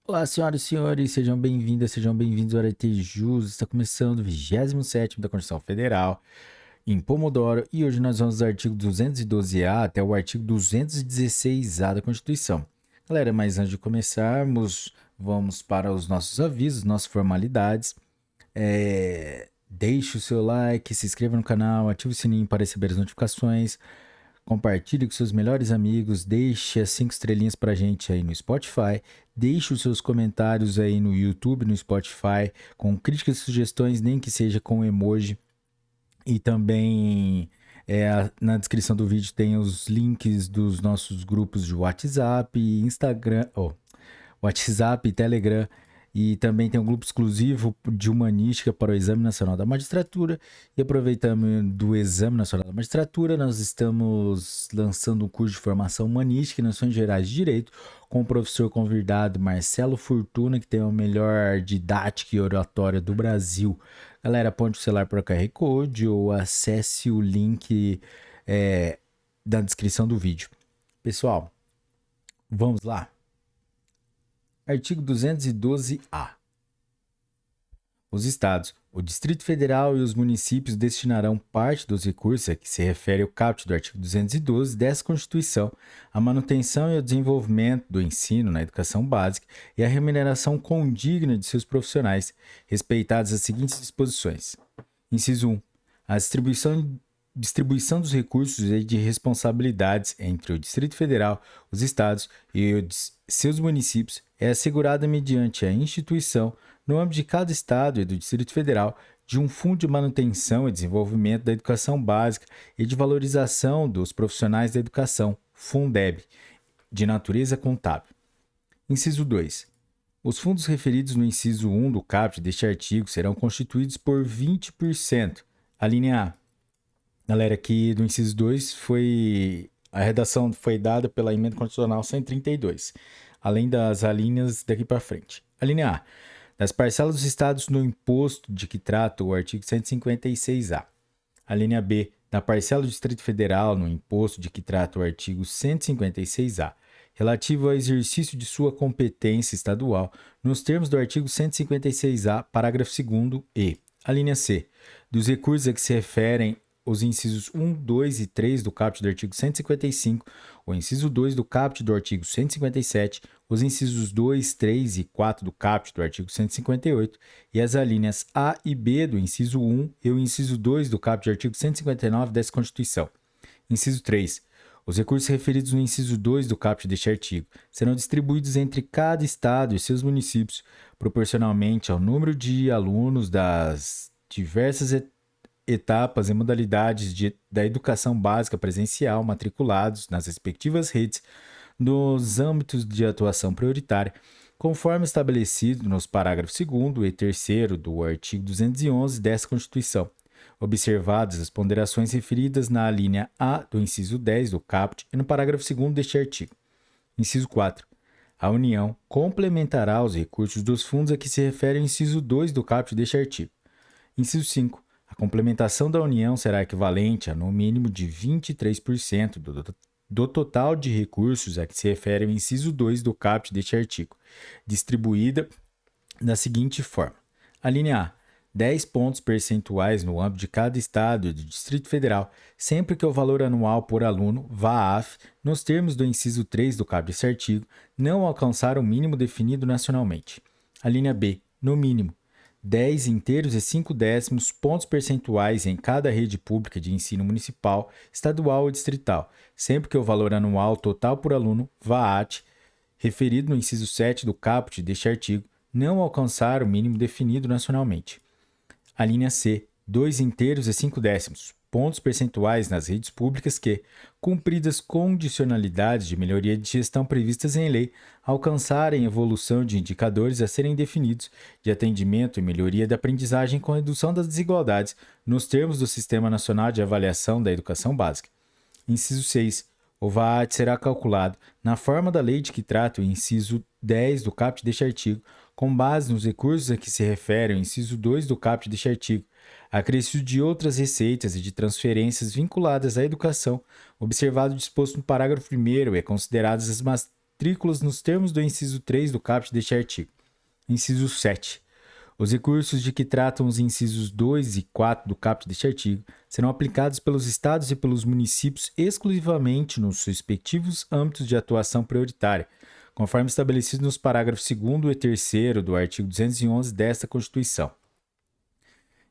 Olá, senhoras e senhores, sejam bem-vindas, sejam bem-vindos ao Arete Jus. Está começando o 27º da Constituição Federal em Pomodoro e hoje nós vamos do artigo 212A até o artigo 216A da Constituição. Galera, mas antes de começarmos, vamos para os nossos avisos, nossas formalidades. Deixe o seu like, se inscreva no canal, ative o sininho para receber as notificações. Compartilhe com seus melhores amigos, deixe as 5 estrelinhas pra gente aí no Spotify, deixe os seus comentários aí no YouTube, no Spotify, com críticas e sugestões, nem que seja com emoji. E também na descrição do vídeo tem os links dos nossos grupos de WhatsApp, Instagram, WhatsApp, Telegram. E também tem um grupo exclusivo de humanística para o Exame Nacional da Magistratura. E aproveitando do Exame Nacional da Magistratura, nós estamos lançando um curso de formação humanística e noções gerais de direito com o professor convidado Marcelo Fortuna, que tem a melhor didática e oratória do Brasil. Galera, aponte o celular para o QR Code ou acesse o link da descrição do vídeo. Pessoal, vamos lá. Artigo 212-A. Os Estados, o Distrito Federal e os municípios destinarão parte dos recursos a que se refere o caput do artigo 212 dessa Constituição à manutenção e ao desenvolvimento do ensino na educação básica e à remuneração condigna de seus profissionais, respeitadas as seguintes disposições. Inciso 1. A distribuição dos recursos e de responsabilidades entre o Distrito Federal, os Estados e seus municípios é assegurada mediante a instituição, no âmbito de cada Estado e do Distrito Federal, de um fundo de manutenção e desenvolvimento da educação básica e de valorização dos profissionais da educação, Fundeb, de natureza contábil. Inciso 2. Os fundos referidos no inciso 1 do caput deste artigo serão constituídos por 20%. A linha A. Galera, aqui do inciso 2 a redação foi dada pela Emenda Constitucional 132, além das alíneas daqui para frente. A linha A. Das parcelas dos estados no imposto de que trata o artigo 156A. A linha B. Da parcela do Distrito Federal no imposto de que trata o artigo 156A, relativo ao exercício de sua competência estadual, nos termos do artigo 156A, parágrafo 2º e. A linha C. Dos recursos a que se referem os incisos 1, 2 e 3 do caput do artigo 155, o inciso 2 do caput do artigo 157, os incisos 2, 3 e 4 do caput do artigo 158 e as alíneas A e B do inciso 1 e o inciso 2 do caput do artigo 159 dessa Constituição. Inciso 3. Os recursos referidos no inciso 2 do caput deste artigo serão distribuídos entre cada estado e seus municípios, proporcionalmente ao número de alunos das diversas etapas e modalidades da educação básica presencial matriculados nas respectivas redes nos âmbitos de atuação prioritária, conforme estabelecido nos parágrafos 2º e 3º do artigo 211 dessa Constituição, observadas as ponderações referidas na alínea A do inciso 10 do caput e no parágrafo 2º deste artigo. Inciso 4. A União complementará os recursos dos fundos a que se refere o inciso 2 do caput deste artigo. Inciso 5. A complementação da União será equivalente a, no mínimo, de 23% do total de recursos a que se refere o inciso 2 do caput deste artigo, distribuída da seguinte forma. A linha A. 10 pontos percentuais no âmbito de cada Estado e do Distrito Federal, sempre que o valor anual por aluno, VAAF, nos termos do inciso 3 do caput deste artigo, não alcançar o mínimo definido nacionalmente. A linha B. No mínimo, 10 inteiros e 5 décimos pontos percentuais em cada rede pública de ensino municipal, estadual ou distrital, sempre que o valor anual total por aluno, VAAT, referido no inciso 7 do caput deste artigo, não alcançar o mínimo definido nacionalmente. A linha C. 2 inteiros e 5 décimos pontos percentuais nas redes públicas que, cumpridas condicionalidades de melhoria de gestão previstas em lei, alcançarem evolução de indicadores a serem definidos de atendimento e melhoria da aprendizagem com redução das desigualdades nos termos do Sistema Nacional de Avaliação da Educação Básica. Inciso 6. O VAAT será calculado na forma da lei de que trata o inciso 10 do caput deste artigo, com base nos recursos a que se refere o inciso 2 do caput deste artigo, acrescido de outras receitas e de transferências vinculadas à educação, observado o disposto no parágrafo 1º e consideradas as matrículas nos termos do inciso 3 do caput deste artigo. Inciso 7. Os recursos de que tratam os incisos 2 e 4 do caput deste artigo serão aplicados pelos estados e pelos municípios exclusivamente nos respectivos âmbitos de atuação prioritária, conforme estabelecido nos parágrafos 2º e 3º do artigo 211 desta Constituição.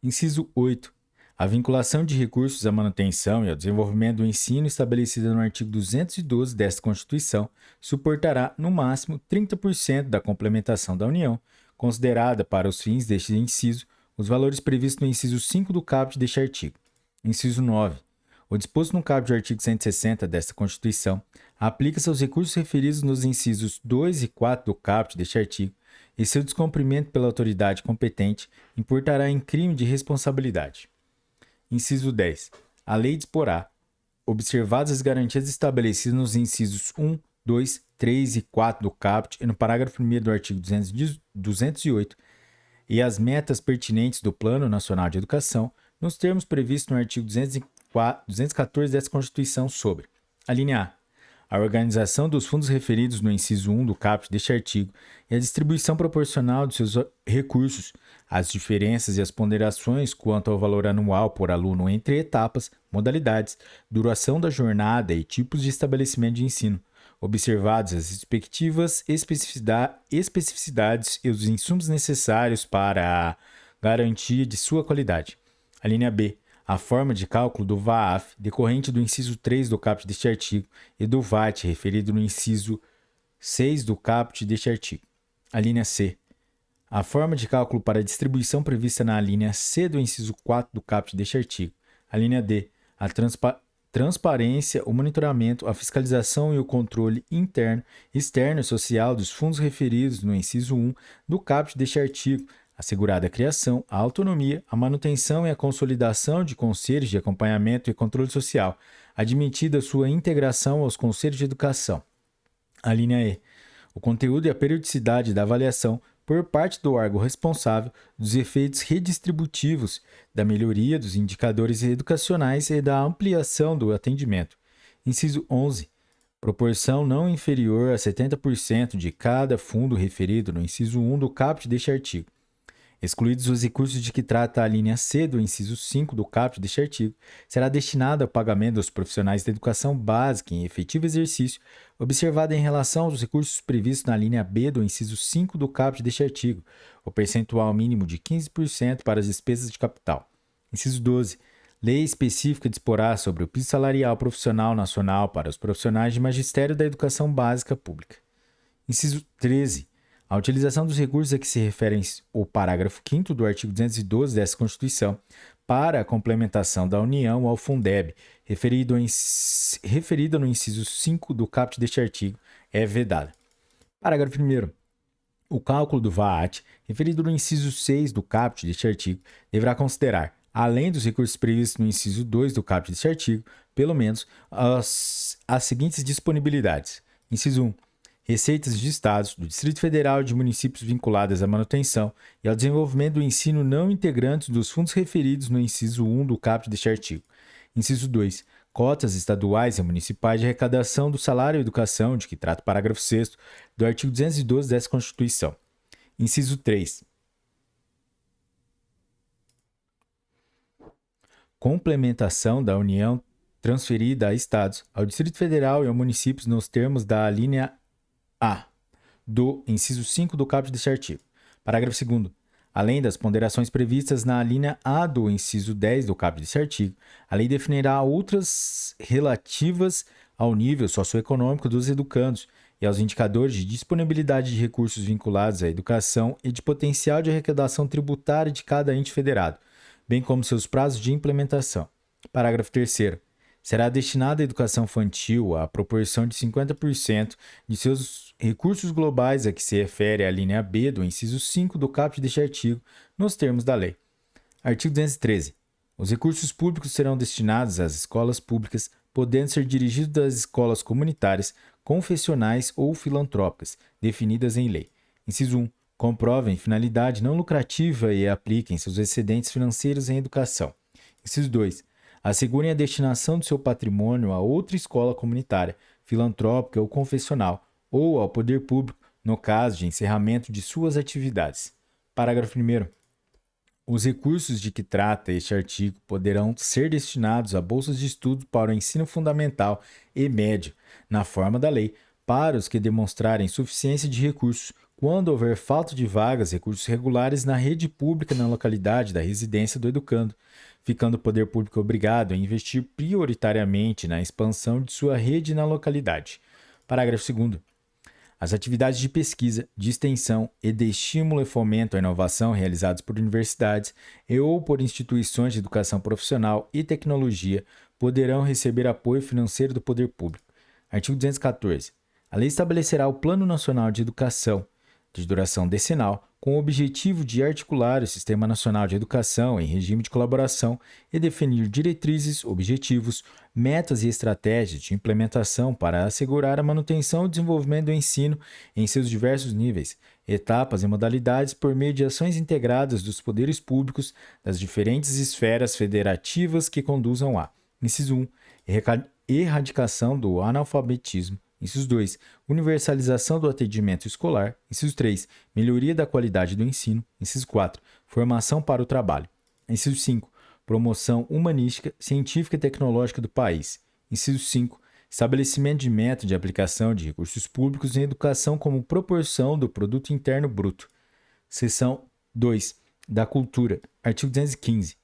Inciso 8. A vinculação de recursos à manutenção e ao desenvolvimento do ensino estabelecida no artigo 212 desta Constituição suportará, no máximo, 30% da complementação da União, considerada para os fins deste inciso os valores previstos no inciso 5 do caput deste artigo. Inciso 9. O disposto no caput do artigo 160 desta Constituição aplica-se aos recursos referidos nos incisos 2 e 4 do caput deste artigo e seu descumprimento pela autoridade competente importará em crime de responsabilidade. Inciso 10. A lei disporá, observadas as garantias estabelecidas nos incisos 1, 2, 3 e 4 do caput e no parágrafo 1º do artigo 208, e as metas pertinentes do Plano Nacional de Educação, nos termos previstos no artigo 214 dessa Constituição sobre: alínea A organização dos fundos referidos no inciso 1 do caput deste artigo e a distribuição proporcional de seus recursos, as diferenças e as ponderações quanto ao valor anual por aluno entre etapas, modalidades, duração da jornada e tipos de estabelecimento de ensino, observadas as respectivas especificidades e os insumos necessários para a garantia de sua qualidade. A linha B. A forma de cálculo do VAAF, decorrente do inciso 3 do caput deste artigo, e do VAT, referido no inciso 6 do caput deste artigo. A linha C. A forma de cálculo para a distribuição prevista na linha C do inciso 4 do caput deste artigo. A linha D. A transparência, o monitoramento, a fiscalização e o controle interno, externo e social dos fundos referidos no inciso 1 do caput deste artigo, assegurada a criação, a autonomia, a manutenção e a consolidação de conselhos de acompanhamento e controle social, admitida sua integração aos conselhos de educação. A linha E. O conteúdo e a periodicidade da avaliação por parte do órgão responsável dos efeitos redistributivos, da melhoria dos indicadores educacionais e da ampliação do atendimento. Inciso 11. Proporção não inferior a 70% de cada fundo referido no inciso 1 do caput deste artigo. Excluídos os recursos de que trata a linha C do inciso 5 do caput deste artigo, será destinado ao pagamento dos profissionais da educação básica em efetivo exercício, observado em relação aos recursos previstos na linha B do inciso 5 do caput deste artigo, o percentual mínimo de 15% para as despesas de capital. Inciso 12. Lei específica disporá sobre o piso salarial profissional nacional para os profissionais de magistério da educação básica pública. Inciso 13. A utilização dos recursos a que se referem o parágrafo 5º do artigo 212 dessa Constituição para a complementação da União ao Fundeb, referida no inciso 5 do caput deste artigo, é vedada. Parágrafo 1º. O cálculo do VAT, referido no inciso 6 do caput deste artigo, deverá considerar, além dos recursos previstos no inciso 2 do caput deste artigo, pelo menos as seguintes disponibilidades. Inciso 1. Receitas de estados, do Distrito Federal e de municípios vinculadas à manutenção e ao desenvolvimento do ensino não integrantes dos fundos referidos no inciso 1 do caput deste artigo. Inciso 2. Cotas estaduais e municipais de arrecadação do salário e educação, de que trata o parágrafo 6º do artigo 212 dessa Constituição. Inciso 3. Complementação da União transferida a estados, ao Distrito Federal e aos municípios nos termos da linha A do inciso 5 do caput deste artigo. Parágrafo 2º. Além das ponderações previstas na linha A do inciso 10 do caput deste artigo, a lei definirá outras relativas ao nível socioeconômico dos educandos e aos indicadores de disponibilidade de recursos vinculados à educação e de potencial de arrecadação tributária de cada ente federado, bem como seus prazos de implementação. Parágrafo 3º. Será destinada à educação infantil a proporção de 50% de seus recursos globais a que se refere a linha B do inciso 5 do caput deste artigo, nos termos da lei. Artigo 213. Os recursos públicos serão destinados às escolas públicas, podendo ser dirigidos das escolas comunitárias, confessionais ou filantrópicas, definidas em lei. Inciso 1. Comprovem finalidade não lucrativa e apliquem seus excedentes financeiros em educação. Inciso 2. Assegurem a destinação do seu patrimônio a outra escola comunitária, filantrópica ou confessional, ou ao poder público, no caso de encerramento de suas atividades. Parágrafo 1º. Os recursos de que trata este artigo poderão ser destinados a bolsas de estudo para o ensino fundamental e médio, na forma da lei, para os que demonstrarem suficiência de recursos, quando houver falta de vagas, recursos regulares na rede pública na localidade da residência do educando, ficando o poder público obrigado a investir prioritariamente na expansão de sua rede na localidade. Parágrafo 2º. As atividades de pesquisa, de extensão e de estímulo e fomento à inovação realizadas por universidades e ou por instituições de educação profissional e tecnologia poderão receber apoio financeiro do poder público. Artigo 214. A lei estabelecerá o Plano Nacional de Educação, de duração decenal, com o objetivo de articular o Sistema Nacional de Educação em regime de colaboração e definir diretrizes, objetivos, metas e estratégias de implementação para assegurar a manutenção e o desenvolvimento do ensino em seus diversos níveis, etapas e modalidades por meio de ações integradas dos poderes públicos das diferentes esferas federativas que conduzam a: inciso 1, erradicação do analfabetismo; inciso 2, universalização do atendimento escolar; inciso 3, melhoria da qualidade do ensino; inciso 4, formação para o trabalho; inciso 5, promoção humanística, científica e tecnológica do país; inciso 5, estabelecimento de meta de aplicação de recursos públicos em educação como proporção do produto interno bruto. Seção 2, da cultura. Artigo 215.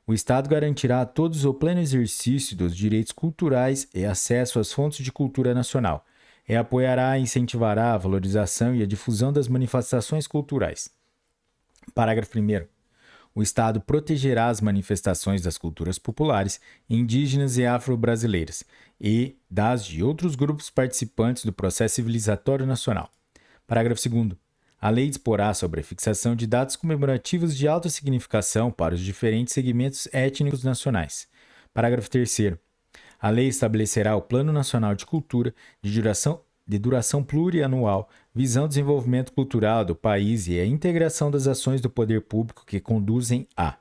O Estado garantirá a todos o pleno exercício dos direitos culturais e acesso às fontes de cultura nacional, e apoiará e incentivará a valorização e a difusão das manifestações culturais. Parágrafo 1º. O Estado protegerá as manifestações das culturas populares, indígenas e afro-brasileiras e das de outros grupos participantes do processo civilizatório nacional. Parágrafo 2º. A lei disporá sobre a fixação de datas comemorativas de alta significação para os diferentes segmentos étnicos nacionais. Parágrafo 3º. A lei estabelecerá o Plano Nacional de Cultura de duração plurianual, visando o desenvolvimento cultural do país e a integração das ações do poder público que conduzem a: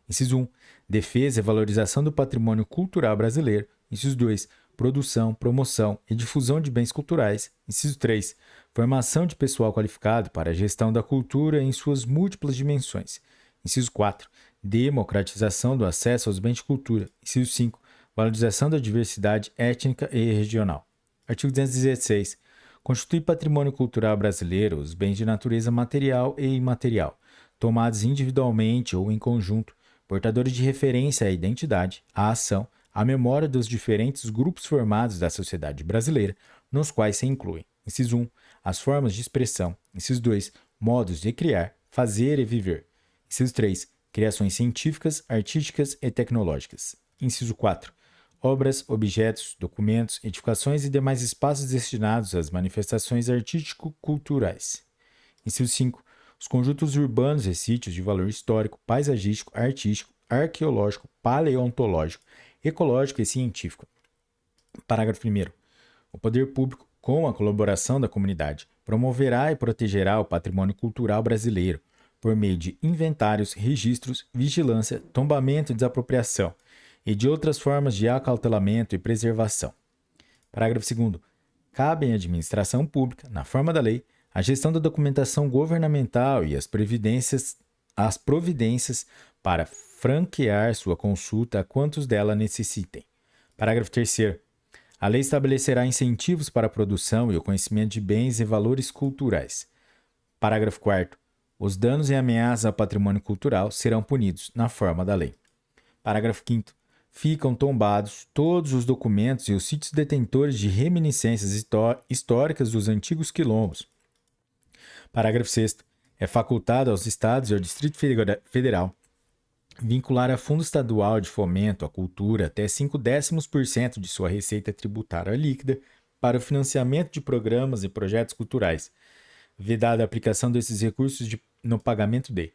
inciso 1, defesa e valorização do patrimônio cultural brasileiro; inciso 2, produção, promoção e difusão de bens culturais; inciso 3, formação de pessoal qualificado para a gestão da cultura em suas múltiplas dimensões; inciso 4, democratização do acesso aos bens de cultura; inciso 5, valorização da diversidade étnica e regional. Artigo 216. Constitui patrimônio cultural brasileiro os bens de natureza material e imaterial, tomados individualmente ou em conjunto, portadores de referência à identidade, à ação, à memória dos diferentes grupos formados da sociedade brasileira, nos quais se incluem: inciso 1, as formas de expressão; inciso 2, modos de criar, fazer e viver; inciso 3, criações científicas, artísticas e tecnológicas; inciso 4, obras, objetos, documentos, edificações e demais espaços destinados às manifestações artístico-culturais. Inciso 5, os conjuntos urbanos e sítios de valor histórico, paisagístico, artístico, arqueológico, paleontológico, ecológico e científico. Parágrafo 1º. O poder público, com a colaboração da comunidade, promoverá e protegerá o patrimônio cultural brasileiro por meio de inventários, registros, vigilância, tombamento e desapropriação, e de outras formas de acautelamento e preservação. Parágrafo 2º. Cabe à administração pública, na forma da lei, a gestão da documentação governamental e as providências para franquear sua consulta a quantos dela necessitem. Parágrafo 3º. A lei estabelecerá incentivos para a produção e o conhecimento de bens e valores culturais. Parágrafo 4º. Os danos e ameaças ao patrimônio cultural serão punidos na forma da lei. Parágrafo 5º. Ficam tombados todos os documentos e os sítios detentores de reminiscências históricas dos antigos quilombos. Parágrafo 6º. É facultado aos Estados e ao Distrito Federal vincular a Fundo Estadual de Fomento à Cultura até 0,5% de sua receita tributária líquida para o financiamento de programas e projetos culturais, vedada a aplicação desses recursos no pagamento de: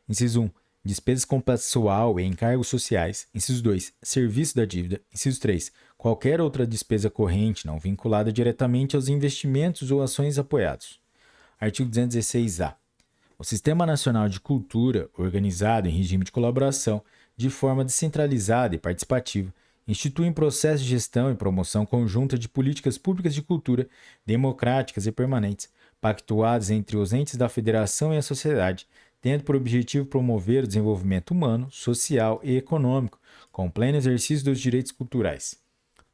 inciso 1, despesas com pessoal e encargos sociais; inciso 2, serviço da dívida; inciso 3, qualquer outra despesa corrente não vinculada diretamente aos investimentos ou ações apoiados. Artigo 216-A. O Sistema Nacional de Cultura, organizado em regime de colaboração, de forma descentralizada e participativa, instituem processos de gestão e promoção conjunta de políticas públicas de cultura democráticas e permanentes, pactuadas entre os entes da federação e a sociedade, tendo por objetivo promover o desenvolvimento humano, social e econômico, com o pleno exercício dos direitos culturais.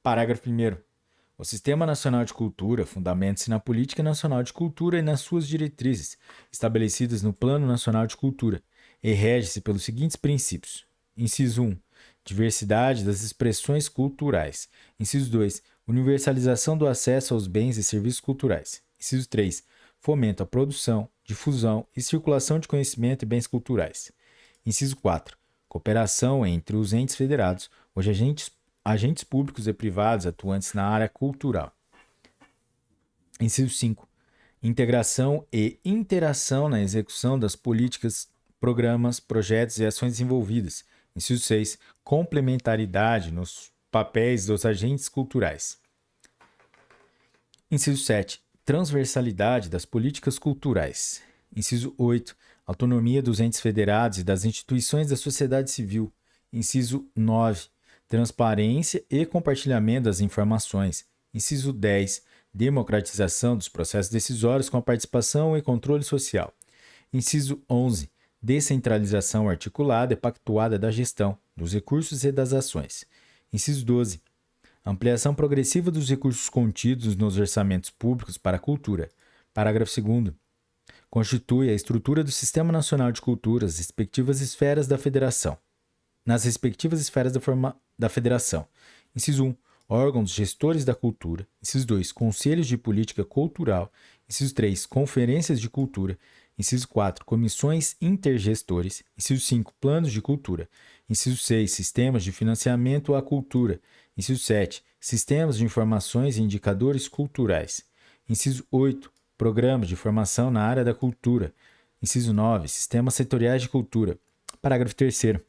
Parágrafo 1º. O Sistema Nacional de Cultura fundamenta-se na Política Nacional de Cultura e nas suas diretrizes, estabelecidas no Plano Nacional de Cultura, e rege-se pelos seguintes princípios. Inciso 1. Diversidade das expressões culturais. Inciso 2. Universalização do acesso aos bens e serviços culturais. Inciso 3. Fomento à produção, difusão e circulação de conhecimento e bens culturais. Inciso 4. Cooperação entre os entes federados, os agentes públicos e privados atuantes na área cultural. Inciso 5. Integração e interação na execução das políticas, programas, projetos e ações desenvolvidas. Inciso 6. Complementaridade nos papéis dos agentes culturais. Inciso 7. Transversalidade das políticas culturais. Inciso 8. Autonomia dos entes federados e das instituições da sociedade civil. Inciso 9. Transparência e compartilhamento das informações. Inciso 10. Democratização dos processos decisórios com a participação e controle social. Inciso 11. Descentralização articulada e pactuada da gestão, dos recursos e das ações. Inciso 12. Ampliação progressiva dos recursos contidos nos orçamentos públicos para a cultura. Parágrafo 2º. Constitui a estrutura do Sistema Nacional de Cultura as respectivas esferas da Federação. Nas respectivas esferas da Federação. Inciso 1. Órgãos gestores da cultura. Inciso 2. Conselhos de política cultural. Inciso 3. Conferências de cultura. Inciso 4. Comissões intergestores. Inciso 5. Planos de cultura. Inciso 6. Sistemas de financiamento à cultura. Inciso 7. Sistemas de informações e indicadores culturais. Inciso 8. Programas de formação na área da cultura. Inciso 9. Sistemas setoriais de cultura. Parágrafo 3º.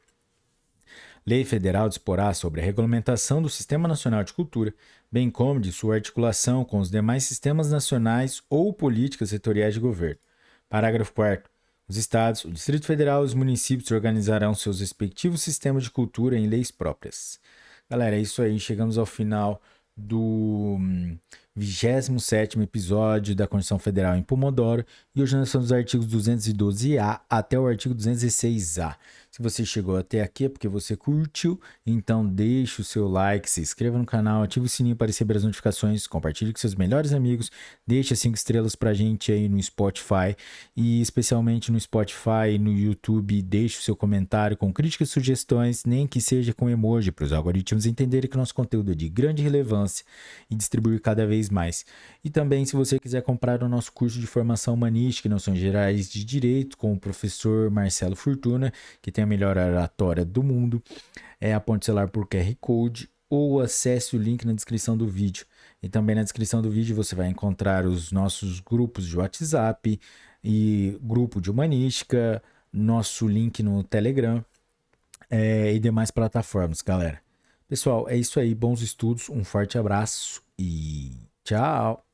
Lei Federal disporá sobre a regulamentação do Sistema Nacional de Cultura, bem como de sua articulação com os demais sistemas nacionais ou políticas setoriais de governo. Parágrafo 4º. Os Estados, o Distrito Federal e os municípios organizarão seus respectivos sistemas de cultura em leis próprias. Galera, é isso aí. Chegamos ao final do 27º episódio da Constituição Federal em Pomodoro. E hoje nós estamos dos artigos 212A até o artigo 216A. Se você chegou até aqui é porque você curtiu, então deixe o seu like, se inscreva no canal, ative o sininho para receber as notificações, compartilhe com seus melhores amigos, deixe as 5 estrelas pra gente aí no Spotify e especialmente no Spotify e no YouTube, deixe o seu comentário com críticas e sugestões, nem que seja com emoji, para os algoritmos entenderem que nosso conteúdo é de grande relevância e distribuir cada vez mais. E também, se você quiser comprar o nosso curso de formação humanística e noções gerais de direito com o professor Marcelo Fortuna, que tem a melhor oratória do mundo, aponte o celular por QR Code ou acesse o link na descrição do vídeo. E também na descrição do vídeo você vai encontrar os nossos grupos de WhatsApp e grupo de humanística, nosso link no Telegram e demais plataformas, galera. Pessoal, é isso aí. Bons estudos, um forte abraço e tchau!